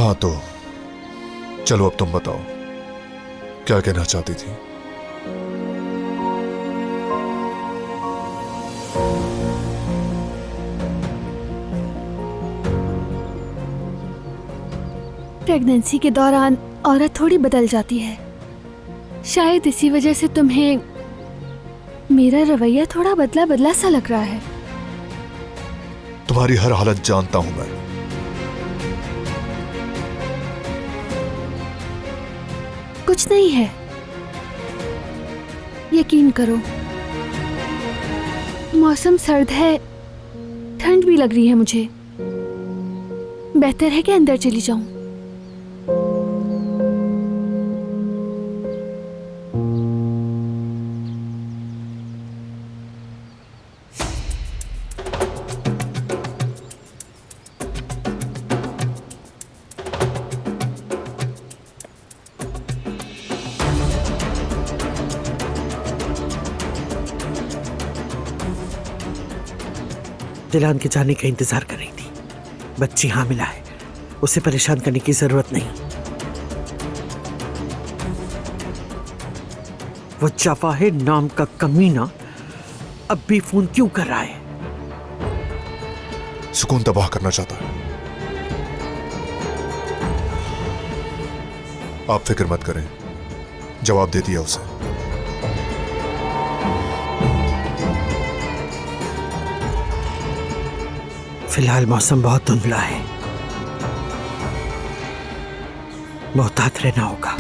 हाँ तो चलो अब तुम बताओ क्या कहना चाहती थी। प्रेगनेंसी के दौरान औरत थोड़ी बदल जाती है। शायद इसी वजह से तुम्हें मेरा रवैया थोड़ा बदला बदला सा लग रहा है। तुम्हारी हर हालत जानता हूं मैं। कुछ नहीं है, यकीन करो। मौसम सर्द है, ठंड भी लग रही है मुझे। बेहतर है कि अंदर चली जाऊं। दिलान के जाने का इंतजार कर रही थी। बच्ची हामिला है, उसे परेशान करने की जरूरत नहीं। वो जवाहिर नाम का कमीना अब भी फोन क्यों कर रहा है? सुकून तबाह करना चाहता है। आप फिक्र मत करें, जवाब दे दिया उसे। फिलहाल मौसम बहुत धुंधला है, मोहतात रहना होगा।